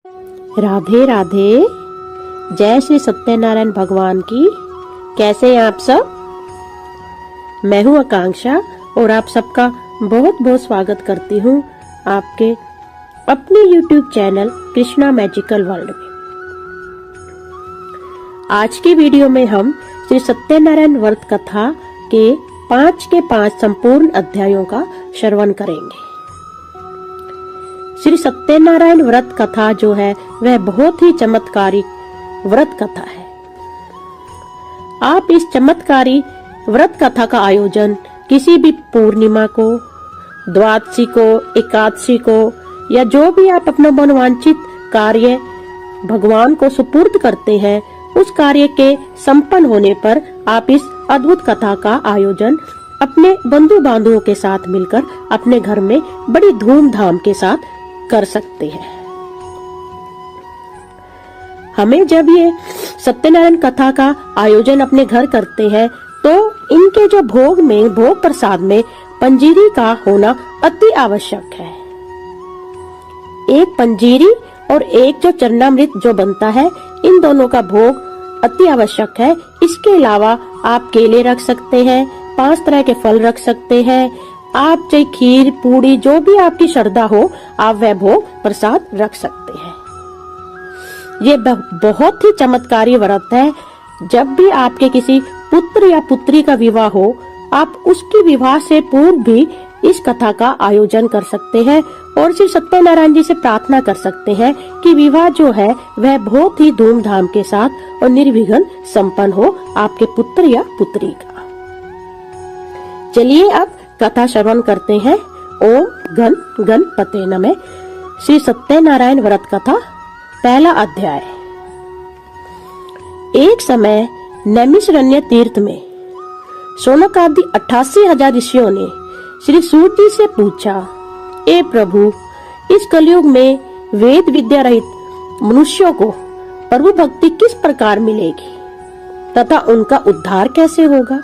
राधे राधे। जय श्री सत्यनारायण भगवान की। कैसे हैं आप सब? मैं हूं आकांक्षा और आप सबका बहुत बहुत स्वागत करती हूं आपके अपने YouTube channel Krishna magical world में। आज की वीडियो में हम श्री सत्यनारायण व्रत कथा के 5 के 5 संपूर्ण अध्यायों का श्रवण करेंगे। श्री सत्यनारायण व्रत कथा जो है वह बहुत ही चमत्कारी व्रत कथा है। आप इस चमत्कारी व्रत कथा का आयोजन किसी भी पूर्णिमा को, द्वादशी को, एकादशी को या जो भी आप अपना मनोवांछित कार्य भगवान को सुपुर्द करते हैं, उस कार्य के संपन्न होने पर आप इस अद्भुत कथा का आयोजन अपने बंधु बांधवों के साथ मिलकर अपने घर में बड़ी धूमधाम के साथ कर सकते हैं। हमें जब ये सत्यनारायण कथा का आयोजन अपने घर करते हैं तो इनके जो भोग प्रसाद में पंजीरी का होना अति आवश्यक है। एक पंजीरी और एक जो चरणामृत जो बनता है, इन दोनों का भोग अति आवश्यक है। इसके अलावा आप केले रख सकते हैं, 5 तरह के फल रख सकते हैं। आप चाहे खीर, पूड़ी, जो भी आपकी श्रद्धा हो, आप वह भोग प्रसाद रख सकते हैं। ये बहुत ही चमत्कारी व्रत है। जब भी आपके किसी पुत्र या पुत्री का विवाह हो, आप उसकी विवाह से पूर्व भी इस कथा का आयोजन कर सकते हैं और श्री सत्यनारायण जी से प्रार्थना कर सकते हैं कि विवाह जो है वह बहुत ही धूमधाम के साथ और निर्विघ्न संपन्न हो आपके पुत्र या पुत्री का। चलिए अब कथा श्रवण करते हैं। ओम गण गणपते नमः। श्री सत्यनारायण व्रत कथा, पहला अध्याय। एक समय नैमिषारण्य तीर्थ में शौनकादि 88,000 ऋषियों ने श्री सूत जी से पूछा, ए प्रभु, इस कलयुग में वेद विद्या रहित मनुष्यों को प्रभु भक्ति किस प्रकार मिलेगी तथा उनका उद्धार कैसे होगा?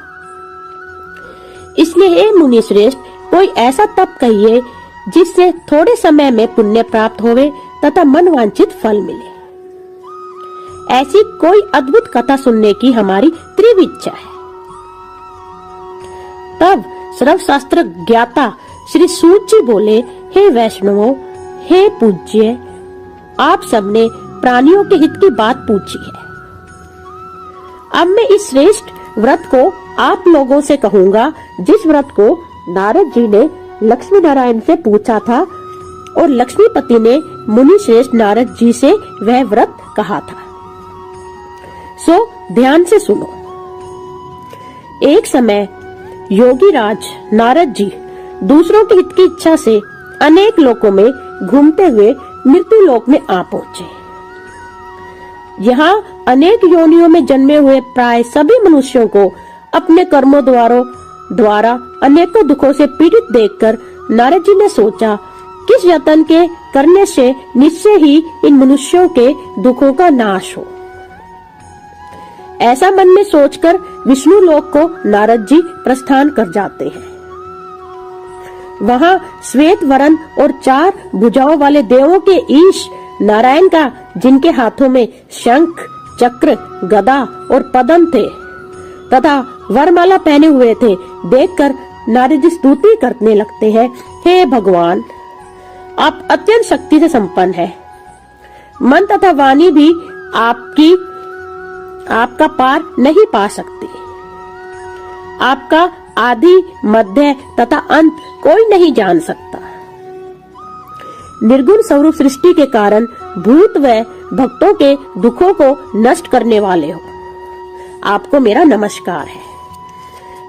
इसलिए हे मुनि श्रेष्ठ, कोई ऐसा तप कहिए जिससे थोड़े समय में पुण्य प्राप्त होवे तथा मनवांछित फल मिले। ऐसी कोई अद्भुत कथा सुनने की हमारी तीव्र इच्छा है। तब सर्वशास्त्र ज्ञाता श्री सूत जी बोले, हे वैष्णवों, हे पूज्य, आप सबने प्राणियों के हित की बात पूछी है। अब मैं इस श्रेष्ठ व्रत को आप लोगों से कहूंगा, जिस व्रत को नारद जी ने लक्ष्मी नारायण से पूछा था और लक्ष्मीपति ने मुनि श्रेष्ठ नारद जी से वह व्रत कहा था। सो ध्यान से सुनो। एक समय योगी राज नारद जी दूसरों के हित की इच्छा से अनेक लोकों में घूमते हुए मृत्यु लोक में आ पहुंचे। यहाँ अनेक योनियों में जन्मे हुए प्राय सभी मनुष्यों को अपने कर्मों द्वारा अनेकों दुखों से पीड़ित देखकर नारद जी ने सोचा, किस यत्न के करने से निश्चय ही इन मनुष्यों के दुखों का नाश हो। ऐसा मन में सोचकर विष्णु लोक को नारद जी प्रस्थान कर जाते हैं। वहाँ श्वेत वर्ण और 4 भुजाओं वाले देवों के ईश नारायण का, जिनके हाथों में शंख, चक्र, गदा और पद्म थे तथा वरमाला पहने हुए थे, देखकर नारद जी स्तुति करने लगते हैं, हे भगवान, आप अत्यंत शक्ति से संपन्न हैं। मन तथा वाणी भी आपका पार नहीं पा सकती। आपका आदि, मध्य तथा अंत कोई नहीं जान सकता। निर्गुण स्वरूप सृष्टि के कारण भूत व भक्तों के दुखों को नष्ट करने वाले हो, आपको मेरा नमस्कार है।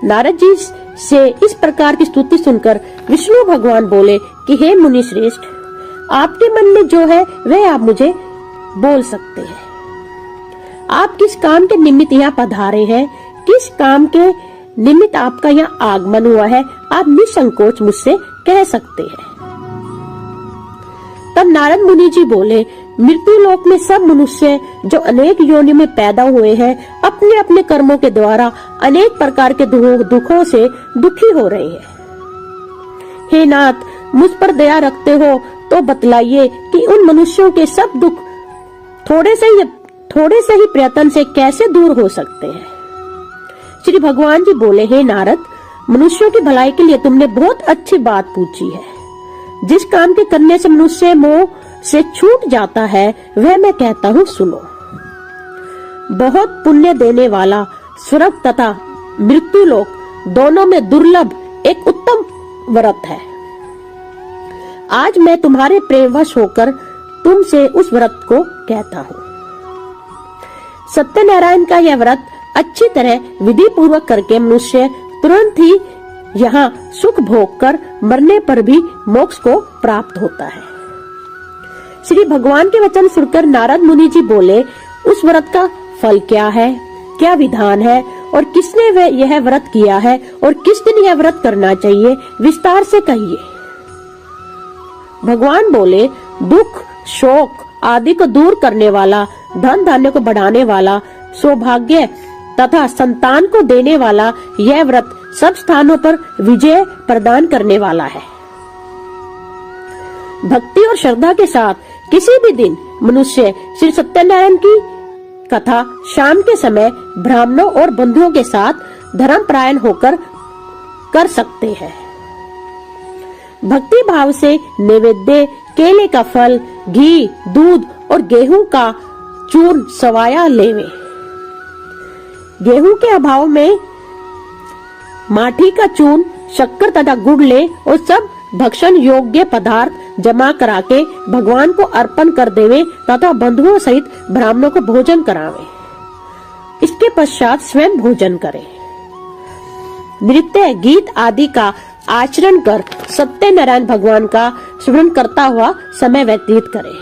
नारद जी से इस प्रकार की स्तुति सुनकर विष्णु भगवान बोले कि हे मुनि श्रेष्ठ, आपके मन में जो है वह आप मुझे बोल सकते हैं। आप किस काम के निमित्त यहाँ पधारे हैं, किस काम के निमित्त आपका यहाँ आगमन हुआ है, आप निसंकोच मुझसे कह सकते हैं। तब नारद मुनि जी बोले, मृत्यु लोक में सब मनुष्य जो अनेक योनि में पैदा हुए हैं, अपने अपने कर्मों के द्वारा अनेक प्रकार के दुखों से दुखी हो रहे हैं। हे नाथ, मुझ पर दया रखते हो तो बतलाइए कि उन मनुष्यों के सब दुख थोड़े से ही प्रयत्न से कैसे दूर हो सकते हैं। श्री भगवान जी बोले, हे नारद, मनुष्यों की भलाई के लिए तुमने बहुत अच्छी बात पूछी है। जिस काम के करने से मनुष्य मोह से छूट जाता है वह मैं कहता हूँ, सुनो। बहुत पुण्य देने वाला स्वर्ग तथा मृत्यु लोक दोनों में दुर्लभ एक उत्तम व्रत है। आज मैं तुम्हारे प्रेमवश होकर तुमसे उस व्रत को कहता हूँ। सत्यनारायण का यह व्रत अच्छी तरह विधि पूर्वक करके मनुष्य तुरंत ही यहाँ सुख भोग कर मरने पर भी मोक्ष को प्राप्त होता है। श्री भगवान के वचन सुनकर नारद मुनि जी बोले, उस व्रत का फल क्या है, क्या विधान है और किसने यह व्रत किया है और किस दिन यह व्रत करना चाहिए, विस्तार से कहिए। भगवान बोले, दुख शोक आदि को दूर करने वाला, धन धान्य को बढ़ाने वाला, सौभाग्य तथा संतान को देने वाला यह व्रत सब स्थानों पर विजय प्रदान करने वाला है। भक्ति और श्रद्धा के साथ किसी भी दिन मनुष्य श्री सत्यनारायण की कथा शाम के समय ब्राह्मणों और बंधुओं के साथ धर्मपरायण होकर कर सकते हैं। भक्ति भाव से नैवेद्य, केले का फल, घी, दूध और गेहूं का चूर्ण सवाया लेवे। गेहूं के अभाव में माठी का चूर्ण, शक्कर तथा गुड़ ले और सब भक्षण योग्य पदार्थ जमा करा के भगवान को अर्पण कर देवे तथा बंधुओं सहित ब्राह्मणों को भोजन करावे। इसके पश्चात स्वयं भोजन करे। नृत्य, गीत आदि का आचरण कर सत्यनारायण भगवान का स्मरण करता हुआ समय व्यतीत करे।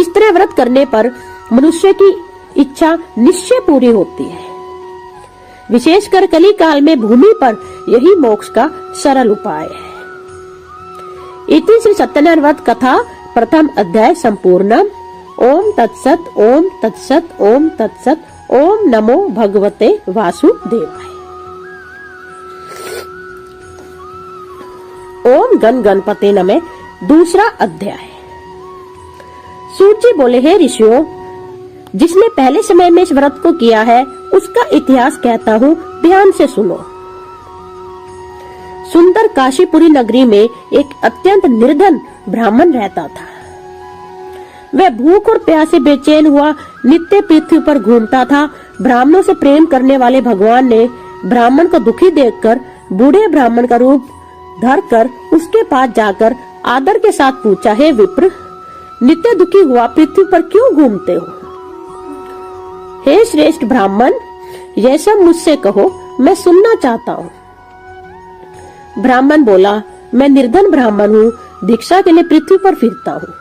इस तरह व्रत करने पर मनुष्य की इच्छा निश्चय पूरी होती है। विशेषकर कली काल में भूमि पर यही मोक्ष का सरल उपाय है। इति श्री सत्यनारायण व्रत कथा प्रथम अध्याय संपूर्णम। ओम तत्सत, ओम तत्सत, ओम तत्सत। ओम नमो भगवते वासुदेवाय। ओम गण गणपते नमः। दूसरा अध्याय। सूर्य बोले, हे ऋषियों, जिसने पहले समय में इस व्रत को किया है उसका इतिहास कहता हूँ, ध्यान से सुनो। सुंदर काशीपुरी नगरी में एक अत्यंत निर्धन ब्राह्मण रहता था। वह भूख और प्यास से बेचैन हुआ नित्य पृथ्वी पर घूमता था। ब्राह्मणों से प्रेम करने वाले भगवान ने ब्राह्मण को दुखी देखकर बूढ़े ब्राह्मण का रूप धरकर उसके पास जाकर आदर के साथ पूछा, हे विप्र, नित्य दुखी हुआ पृथ्वी पर क्यों घूमते हो? हे श्रेष्ठ ब्राह्मण, यह सब मुझसे कहो, मैं सुनना चाहता हूँ। ब्राह्मण बोला, मैं निर्धन ब्राह्मण हूँ, भिक्षा के लिए पृथ्वी पर फिरता हूँ।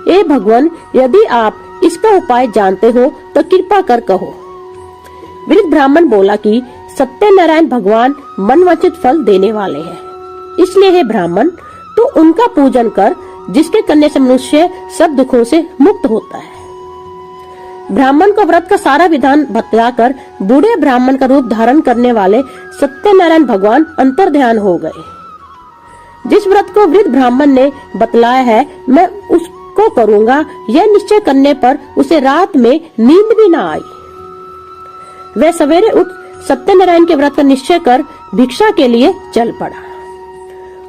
हे भगवान, यदि आप इसका उपाय जानते हो तो कृपा कर कहो। वृद्ध ब्राह्मण बोला कि सत्यनारायण भगवान मनवांछित फल देने वाले हैं, इसलिए हे ब्राह्मण, तो उनका पूजन कर, जिसके करने से मनुष्य सब दुखों से मुक्त होता है। ब्राह्मण को व्रत का सारा विधान बतलाकर बूढ़े ब्राह्मण का रूप धारण करने वाले सत्यनारायण भगवान अंतर्ध्यान हो गए। जिस व्रत को वृद्ध ब्राह्मण ने बतलाया है मैं उसको करूंगा, यह निश्चय करने पर उसे रात में नींद भी न आई। वह सवेरे उठ सत्यनारायण के व्रत का निश्चय कर भिक्षा के लिए चल पड़ा।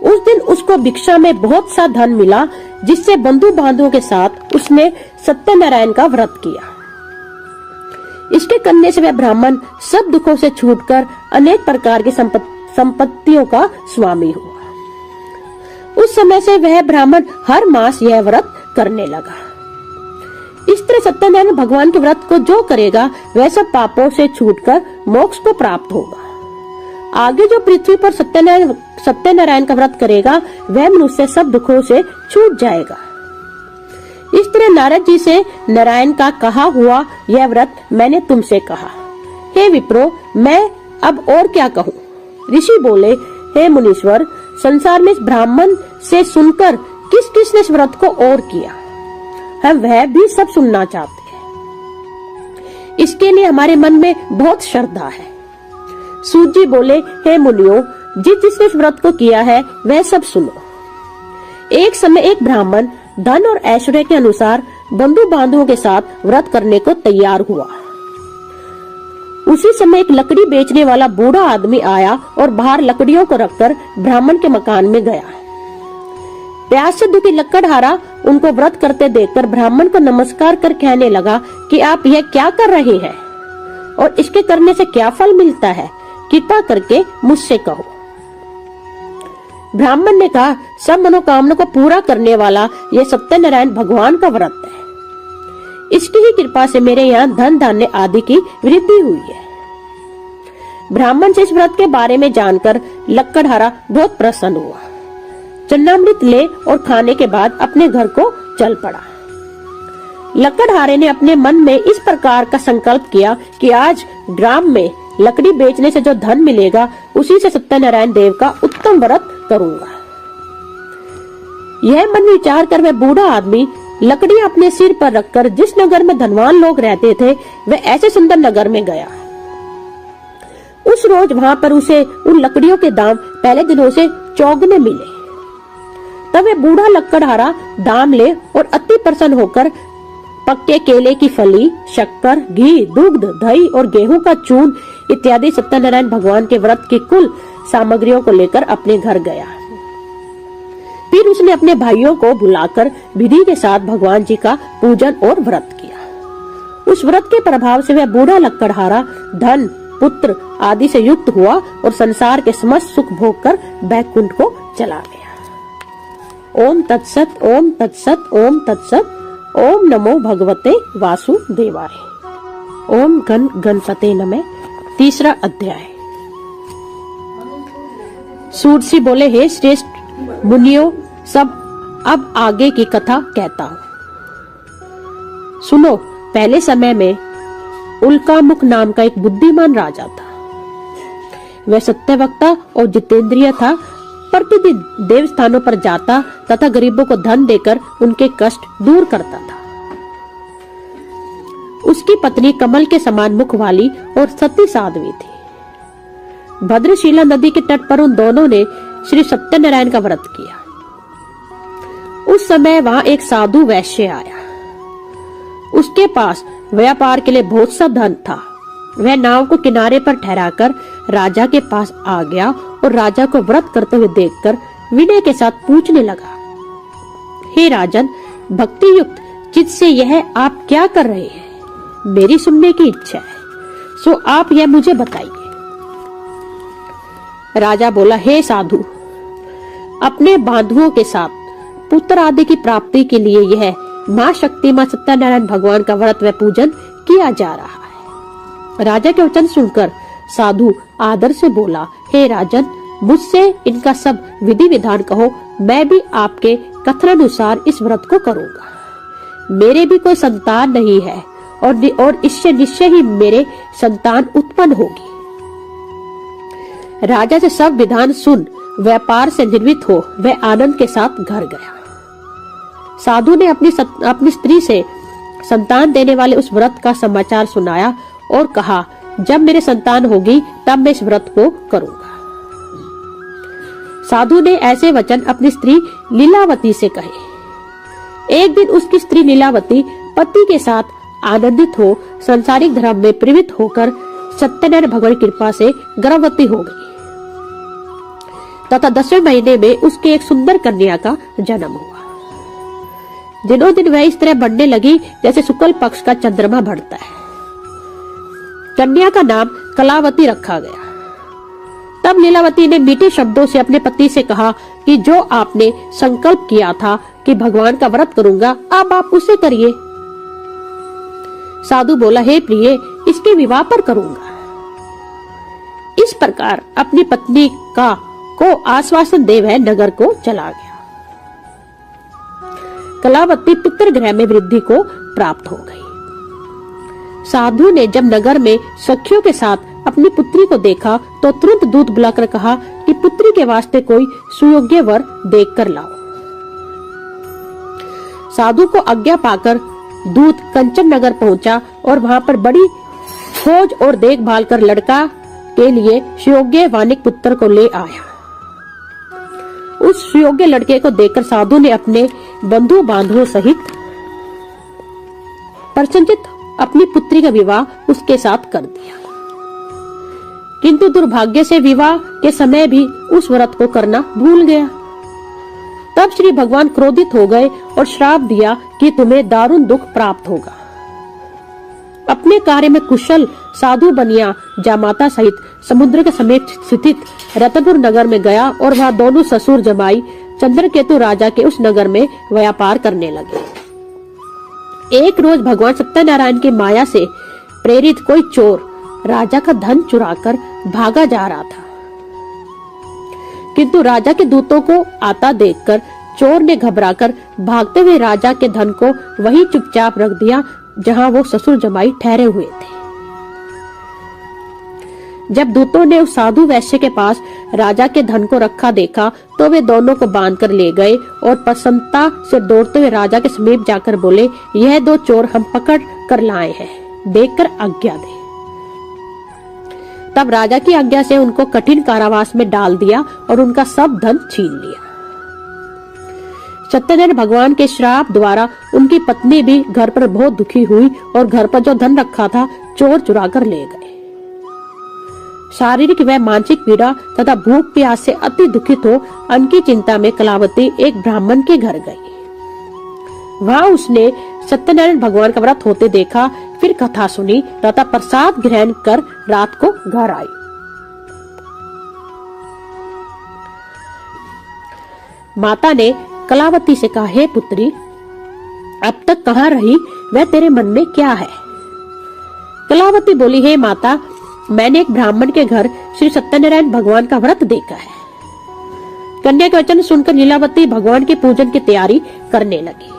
उस दिन उसको भिक्षा में बहुत सा धन मिला, जिससे बंधु बांधवों के साथ उसने सत्यनारायण का व्रत किया। इसके करने से वह ब्राह्मण सब दुखों से छूटकर अनेक प्रकार की संपत्तियों का स्वामी हुआ। उस समय से वह ब्राह्मण हर मास यह व्रत करने लगा। इस तरह सत्यनारायण भगवान के व्रत को जो करेगा वह सब पापों से छूटकर मोक्ष को प्राप्त होगा। आगे जो पृथ्वी पर सत्यनारायण का व्रत करेगा वह मनुष्य सब दुखों से छूट जाएगा। इस तरह नारद जी से नारायण का कहा हुआ यह व्रत मैंने तुमसे कहा। हे विप्रो, मैं अब और क्या कहूँ? ऋषि बोले, हे मुनीश्वर, संसार में इस ब्राह्मण से सुनकर किस किस ने इस व्रत को और किया, हम वह भी सब सुनना चाहते हैं। इसके लिए हमारे मन में बहुत श्रद्धा है। सूत जी बोले, हे मुनियों, जिसने इस व्रत को किया है वह सब सुनो। एक समय एक ब्राह्मण धन और ऐश्वर्य के अनुसार बंधु बांधवों के साथ व्रत करने को तैयार हुआ। उसी समय एक लकड़ी बेचने वाला बूढ़ा आदमी आया और बाहर लकड़ियों को रखकर ब्राह्मण के मकान में गया। प्यास से दुखी लकड़हारा उनको व्रत करते देखकर ब्राह्मण को नमस्कार कर कहने लगा कि आप यह क्या कर रहे हैं और इसके करने से क्या फल मिलता है, कृपा करके मुझसे कहो। ब्राह्मण ने कहा, सब मनोकामना को पूरा करने वाला यह सत्यनारायण भगवान का व्रत है। इसकी ही कृपा से मेरे यहाँ धन धान्य आदि की वृद्धि हुई है। ब्राह्मण से इस व्रत के बारे में जानकर लकड़हारा बहुत प्रसन्न हुआ। चन्नामृत ले और खाने के बाद अपने घर को चल पड़ा। लकड़हारे ने अपने मन में इस प्रकार का संकल्प किया कि आज ग्राम में लकड़ी बेचने से जो धन मिलेगा उसी से सत्यनारायण देव का उत्तम व्रत करूंगा। यह मन विचार कर वह बूढ़ा आदमी लकड़ी अपने सिर पर रखकर जिस नगर में धनवान लोग रहते थे वह ऐसे सुंदर नगर में गया। उस रोज वहां पर उसे उन लकड़ियों के दाम पहले दिनों से चौगुने मिले। तब वह बूढ़ा लकड़हारा दाम ले और अति प्रसन्न होकर पक्के केले की फली, शक्कर, घी, दुग्ध, दही और गेहूं का चून इत्यादि सत्यनारायण भगवान के व्रत की कुल सामग्रियों को लेकर अपने घर गया। फिर उसने अपने भाइयों को बुलाकर विधि के साथ भगवान जी का पूजन और व्रत किया। उस व्रत के प्रभाव से वह बूढ़ा लकड़हारा धन, पुत्र आदि से युक्त हुआ और संसार के समस्त सुख भोग कर बैकुंठ को चला गया। ओम तत्सत, ओम तत्सत, ओम तत्सत। ओम नमो भगवते वासुदेवाय। ओम गण गणपते नमः। तीसरा अध्याय। सूरसी बोले, हे श्रेष्ठ मुनियों, सब अब आगे की कथा कहता हूँ। सुनो। पहले समय में उल्कामुख नाम का एक बुद्धिमान राजा था। वह सत्यवक्ता और जितेंद्रिय था। प्रतिदिन देव स्थानों पर जाता तथा गरीबों को धन देकर उनके कष्ट दूर करता था। उसकी पत्नी कमल के समान मुख वाली और सती साध्वी थी। भद्रशिला नदी के तट पर उन दोनों ने श्री सत्यनारायण का व्रत किया। उस समय वहां एक साधु वैश्य आया। उसके पास व्यापार के लिए बहुत सा धन था। वह नाव को किनारे पर ठहराकर राजा के पास आ गया और राजा को व्रत करते हुए देखकर विनय के साथ पूछने लगा, हे राजन, भक्ति युक्त चित्त से यह आप क्या कर रहे हैं? मेरी सुनने की इच्छा है, सो आप यह मुझे बताइए। राजा बोला, हे साधु, अपने बांधुओं के साथ पुत्र आदि की प्राप्ति के लिए यह मां शक्ति मां सत्यनारायण भगवान का व्रत व पूजन किया जा रहा है। राजा के वचन सुनकर साधु आदर से बोला, हे राजन, मुझसे इनका सब विधि विधान कहो, मैं भी आपके कथनानुसार इस व्रत को करूंगा। मेरे भी कोई संतान नहीं है और इससे निश्चय ही मेरे संतान उत्पन्न होगी। राजा से सब विधान सुन व्यापार से निर्मित हो वह आनंद के साथ घर गया। साधु ने अपनी स्त्री से संतान देने वाले उस व्रत का समाचार सुनाया और कहा, जब मेरे संतान होगी तब मैं इस व्रत को करूंगा। साधु ने ऐसे वचन अपनी स्त्री लीलावती से कहे। एक दिन उसकी स्त्री लीलावती पति के साथ आनंदित हो सांसारिक धर्म में प्रवृत्त होकर सत्यनारायण भगवान की कृपा से गर्भवती हो गई तथा 10वें महीने में उसके एक सुंदर कन्या का जन्म हुआ। दिनों दिन वह इस तरह बढ़ने लगी जैसे शुक्ल पक्ष का चंद्रमा बढ़ता है। कन्या का नाम कलावती रखा गया। तब लीलावती ने मीठे शब्दों से अपने पति से कहा कि जो आपने संकल्प किया था कि भगवान का व्रत करूंगा, अब आप उसे करिए। साधु बोला, हे प्रिय, इसके विवाह पर करूंगा। इस प्रकार अपनी पत्नी को आश्वासन दे वह नगर को चला गया। कलावती पुत्र ग्रह में वृद्धि को प्राप्त हो गई। साधु ने जब नगर में सखियों के साथ अपनी पुत्री को देखा तो तुरंत दूत बुलाकर कहा कि पुत्री के वास्ते कोई सुयोग्य वर देखकर लाओ। साधु को आज्ञा पाकर दूत कंचन नगर पहुंचा और वहां पर बड़ी खोज और देखभाल कर लड़का के लिए सुयोग्य वानिक पुत्र को ले आया। उस सुयोग्य लड़के को देखकर साधु ने अपने बंधु बांधवों सहित प्रसन्नचित अपनी पुत्री का विवाह उसके साथ कर दिया। किंतु दुर्भाग्य से विवाह के समय भी उस व्रत को करना भूल गया। तब श्री भगवान क्रोधित हो गए और श्राप दिया कि तुम्हें दारुण दुख प्राप्त होगा। अपने कार्य में कुशल साधु बनिया जामाता सहित समुद्र के समीप स्थित रतनपुर नगर में गया और वह दोनों ससुर जमाई चंद्रकेतु राजा के उस नगर में व्यापार करने लगे। एक रोज भगवान सत्यनारायण की माया से प्रेरित कोई चोर राजा का धन चुराकर भागा जा रहा था, किंतु राजा के दूतों को आता देखकर चोर ने घबराकर भागते हुए राजा के धन को वहीं चुपचाप रख दिया जहां वो ससुर जमाई ठहरे हुए थे। जब दूतों ने उस साधु वैश्य के पास राजा के धन को रखा देखा तो वे दोनों को बांध कर ले गए और प्रसन्नता से दौड़ते हुए राजा के समीप जाकर बोले, यह दो चोर हम पकड़ कर लाए हैं, देखकर आज्ञा दे। तब राजा की आज्ञा से उनको कठिन कारावास में डाल दिया और उनका सब धन छीन लिया। सत्यनारायण भगवान के श्राप द्वारा उनकी पत्नी भी घर पर बहुत दुखी हुई और घर पर जो धन रखा था चोर चुरा कर ले गए। शारीरिक व मानसिक पीड़ा तथा भूख प्यास से अति दुखित हो अन्न की चिंता में कलावती एक ब्राह्मण के घर गई। वहां उसने सत्यनारायण भगवान का व्रत होते देखा, फिर कथा सुनी तथा प्रसाद ग्रहण कर रात को घर आई। माता ने कलावती से कहा, हे पुत्री, अब तक कहाँ रही, वह तेरे मन में क्या है? कलावती बोली, हे माता, मैंने एक ब्राह्मण के घर श्री सत्यनारायण भगवान का व्रत देखा है। कन्या के वचन सुनकर लीलावती भगवान के पूजन की तैयारी करने लगी।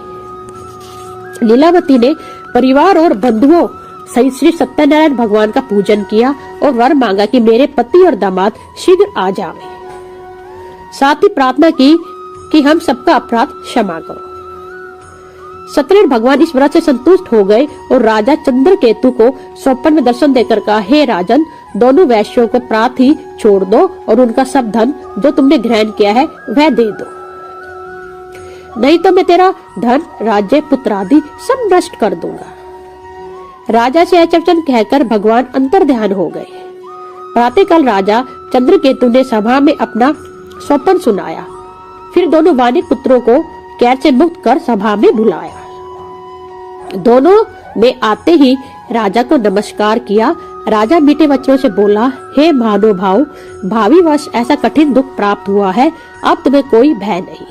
लीलावती ने परिवार और बंधुओं सहित श्री सत्यनारायण भगवान का पूजन किया और वर मांगा कि मेरे पति और दामाद शीघ्र आ जावे। साथ ही प्रार्थना की कि हम सबका अपराध क्षमा करो। सत्यनारायण भगवान इस व्रत से संतुष्ट हो गए और राजा चंद्रकेतु को स्वप्न में दर्शन देकर कहा, हे राजन, दोनों वैश्यों को प्रात ही छोड़ दो और उनका सब धन जो तुमने ग्रहण किया है वह दे दो, नहीं तो मैं तेरा धन, राज्य, पुत्र आदि सब नष्ट कर दूंगा। राजा से यह वचन कहकर भगवान अंतर्ध्यान हो गए। प्रातःकाल राजा चंद्रकेतु ने सभा में अपना स्वप्न सुनाया। फिर दोनों वानिक पुत्रों को कैद से मुक्त कर सभा में बुलाया। दोनों ने आते ही राजा को नमस्कार किया। राजा मीठे वचनों से बोला, हे महानुभाव, भावी वर्ष ऐसा कठिन दुख प्राप्त हुआ है, अब तुम्हें कोई भय नहीं।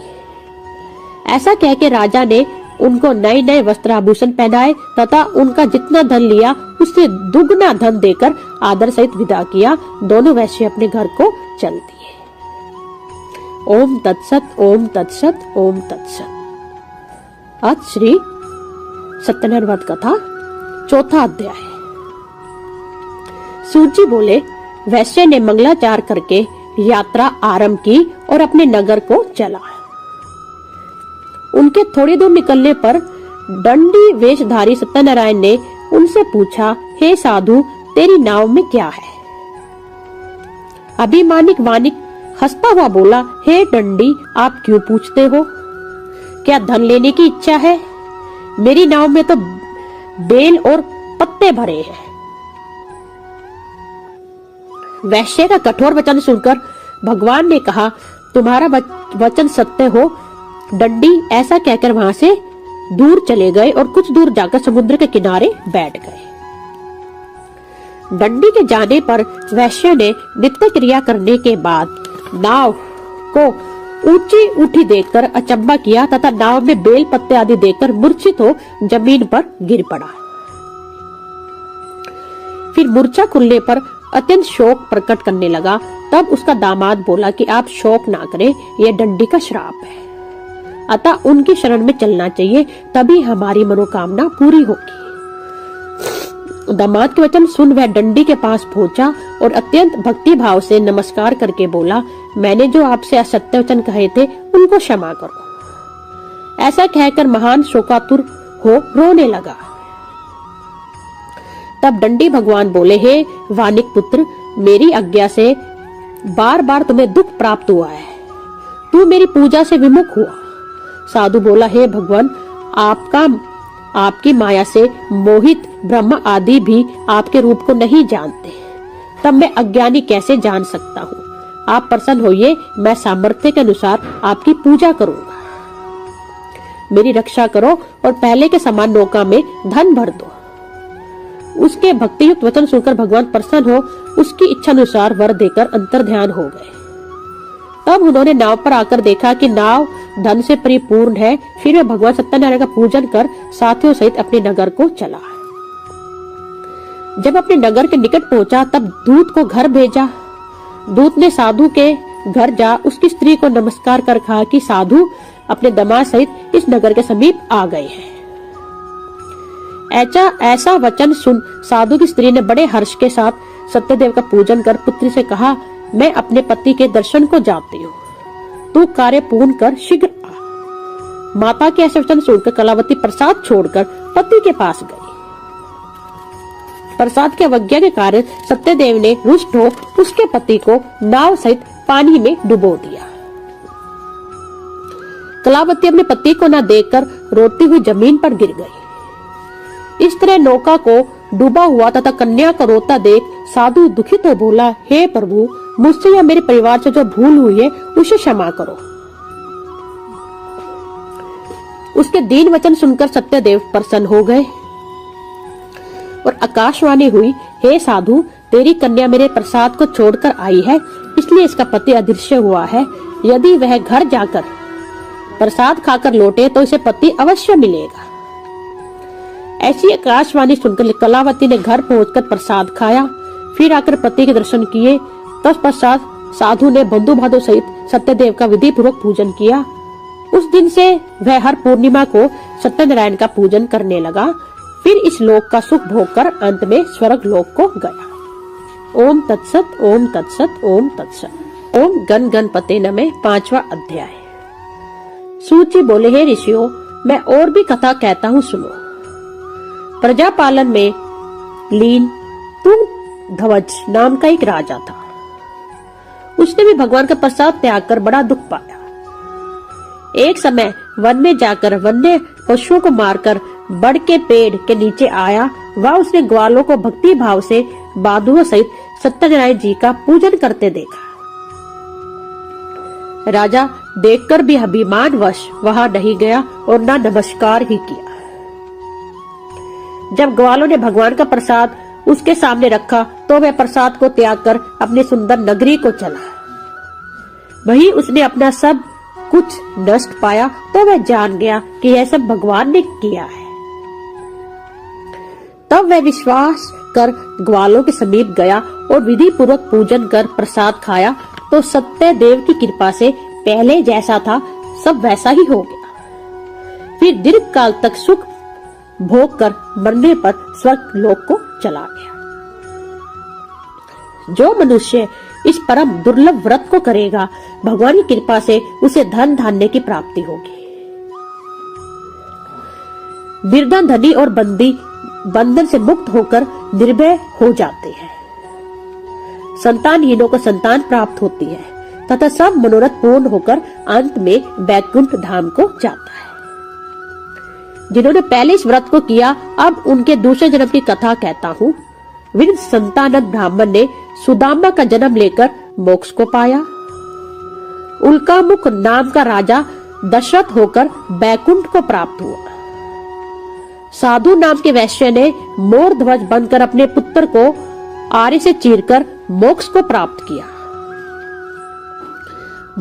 ऐसा कह के राजा ने उनको नए नए वस्त्र आभूषण पहनाए तथा उनका जितना धन लिया उससे दुगना धन देकर आदर सहित विदा किया। दोनों वैश्य अपने घर को चल दिए। ओम तत्सत, ओम तत्सत, ओम तत्सत। आज श्री सत्यनारायण व्रत कथा चौथा अध्याय। सूर्य बोले, वैश्य ने मंगलाचार करके यात्रा आरंभ की और अपने नगर को चला। उनके थोड़ी दूर निकलने पर दंडी वेशधारी सत्यनारायण ने उनसे पूछा, हे साधु, तेरी नाव में क्या है? अभिमानिक वानिक हंसता हुआ बोला, हे दंडी, आप क्यों पूछते हो? क्या धन लेने की इच्छा है? मेरी नाव में तो बेल और पत्ते भरे हैं। वैश्य का कठोर वचन सुनकर भगवान ने कहा, तुम्हारा वचन सत्य हो। दंडी ऐसा कहकर वहां से दूर चले गए और कुछ दूर जाकर समुद्र के किनारे बैठ गए। दंडी के जाने पर वैश्य ने नित्य क्रिया करने के बाद नाव को ऊंची उठी देखकर अचंभा किया तथा नाव में बेल पत्ते आदि देखकर मूर्छित हो जमीन पर गिर पड़ा। फिर मूर्छा खुलने पर अत्यंत शोक प्रकट करने लगा। तब उसका दामाद बोला कि आप शोक ना करें, यह दंडी का श्राप है, अतः उनकी शरण में चलना चाहिए, तभी हमारी मनोकामना पूरी होगी। दामाद के वचन सुन वह दंडी के पास पहुंचा और अत्यंत भक्ति भाव से नमस्कार करके बोला, मैंने जो आपसे असत्य वचन कहे थे उनको क्षमा करो। ऐसा कहकर महान शोकातुर हो रोने लगा। तब दंडी भगवान बोले, हे वानिक पुत्र, मेरी आज्ञा से बार बार तुम्हें दुख प्राप्त हुआ है। तू मेरी पूजा से विमुख हुआ। साधु बोला, हे भगवान, आपकी माया से मोहित ब्रह्मा आदि भी आपके रूप को नहीं जानते, तब मैं अज्ञानी कैसे जान सकता हूँ। आप प्रसन्न होइए, मैं सामर्थ्य के अनुसार आपकी पूजा करूंगा। मेरी रक्षा करो और पहले के समान नौका में धन भर दो। उसके भक्तियुक्त वचन सुनकर भगवान प्रसन्न हो उसकी इच्छा अनुसार वर देकर अंतर्ध्यान हो गए। तब उन्होंने नाव पर आकर देखा कि नाव धन से परिपूर्ण है। फिर वे भगवान सत्यनारायण का पूजन कर साथियों सहित अपने नगर को चला। जब अपने नगर के निकट पहुंचा तब दूत को घर भेजा। दूत ने साधु के घर जा उसकी स्त्री को नमस्कार कर कहा कि साधु अपने दामाद सहित इस नगर के समीप आ गए हैं। ऐसा वचन सुन साधु की स्त्री ने बड़े हर्ष के साथ सत्यदेव का पूजन कर पुत्री से कहा, मैं अपने पति के दर्शन को जाती हूँ, तू कार्य पूर्ण कर शीघ्र आ। माता के ऐसे वचन सुनकर कलावती प्रसाद छोड़कर पति के पास गई। प्रसाद की अवज्ञा के कारण सत्यदेव ने रुष्ट हो उसके पति को नाव सहित पानी में डुबो दिया। कलावती अपने पति को न देखकर रोती हुई जमीन पर गिर गई। इस तरह नौका को डूबा हुआ तथा कन्या को रोता देख साधु दुखित हो बोला, हे प्रभु, मुझसे या मेरे परिवार से जो भूल हुई है उसे क्षमा करो। उसके दीन वचन सुनकर सत्यदेव प्रसन्न हो गए और आकाशवाणी हुई, हे साधु, तेरी कन्या मेरे प्रसाद को छोड़कर आई है, इसलिए इसका पति अदृश्य हुआ है। यदि वह घर जाकर प्रसाद खाकर लौटे तो इसे पति अवश्य मिलेगा। ऐसी आकाशवाणी सुनकर कलावती ने घर पहुंचकर प्रसाद खाया, फिर आकर पति के दर्शन किए। तत्पश्चात साधु ने बंधु बांधव सहित सत्यदेव का विधि पूर्वक पूजन किया। उस दिन से वह हर पूर्णिमा को सत्यनारायण का पूजन करने लगा। फिर इस लोक का सुख भोगकर अंत में स्वर्ग लोक को गया। ओम तत्सत, ओम तत्सत, ओम तत्सत। ओम गण गणपते नमः। 5वां अध्याय। सूची बोले, हे ऋषियों, मैं और भी कथा कहता हूँ, सुनो। प्रजापालन में लीन तुंगध्वज नाम का एक राजा था। उसने भी भगवान का प्रसाद त्याग कर बड़ा दुख पाया। एक समय वन में जाकर वन्य पशुओं को मारकर बड़ के पेड़ के नीचे आया। वह उसने ग्वालों को भक्ति भाव से बाधुओं सहित सत्यनारायण जी का पूजन करते देखा। राजा देखकर भी अभिमानवश वहां नहीं गया और न नमस्कार ही किया। जब ग्वालों ने भगवान का प्रसाद उसके सामने रखा तो वह प्रसाद को त्याग कर अपनी सुंदर नगरी को चला। वहीं उसने अपना सब कुछ नष्ट पाया तो वह जान गया कि यह सब भगवान ने किया है। तब वह विश्वास कर ग्वालों के समीप गया और विधि पूर्वक पूजन कर प्रसाद खाया तो सत्यदेव की कृपा से पहले जैसा था सब वैसा ही हो गया। फिर दीर्घ काल तक सुख भोग कर मरने पर स्वर्ग लोक को चला गया। जो मनुष्य इस परम दुर्लभ व्रत को करेगा, भगवान की कृपा से उसे धन धान्य की प्राप्ति होगी। निर्धन धनी और बंदी बंधन से मुक्त होकर निर्भय हो जाते हैं। संतानहीनों को संतान प्राप्त होती है तथा सब मनोरथ पूर्ण होकर अंत में वैकुंठ धाम को जाता है। जिन्होंने पहले इस व्रत को किया, अब उनके दूसरे जन्म की कथा कहता हूँ। वृद्ध संतानद ब्राह्मण ने सुदामा का जन्म लेकर मोक्ष को पाया। उल्कामुख नाम का राजा दशरथ होकर बैकुंठ को प्राप्त हुआ। साधु नाम के वैश्य ने मोर ध्वज बनकर अपने पुत्र को आरे से चीरकर मोक्ष को प्राप्त किया।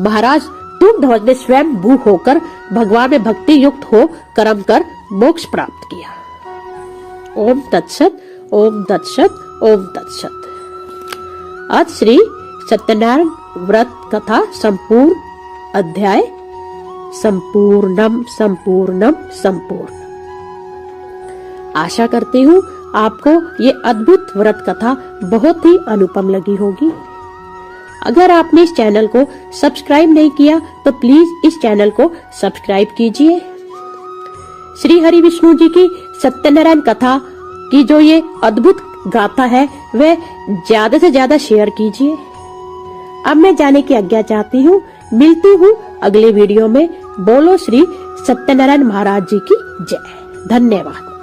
महाराज तुंगध्वज ने स्वयं भू होकर भगवान में भक्ति युक्त हो कर्म कर मोक्ष प्राप्त किया। ओम तत्सत, ओम तत्सत, ओम तत्सत। आज श्री सत्यनारायण व्रत कथा संपूर्ण अध्याय संपूर्णम संपूर्णम संपूर्ण। आशा करती हूँ आपको ये अद्भुत व्रत कथा बहुत ही अनुपम लगी होगी। अगर आपने इस चैनल को सब्सक्राइब नहीं किया तो प्लीज इस चैनल को सब्सक्राइब कीजिए। श्री हरि विष्णु जी की सत्यनारायण कथा की जो ये अद्भुत गाथा है वह ज्यादा से ज्यादा शेयर कीजिए। अब मैं जाने की आज्ञा चाहती हूँ। मिलती हूँ अगले वीडियो में। बोलो श्री सत्यनारायण महाराज जी की जय। धन्यवाद।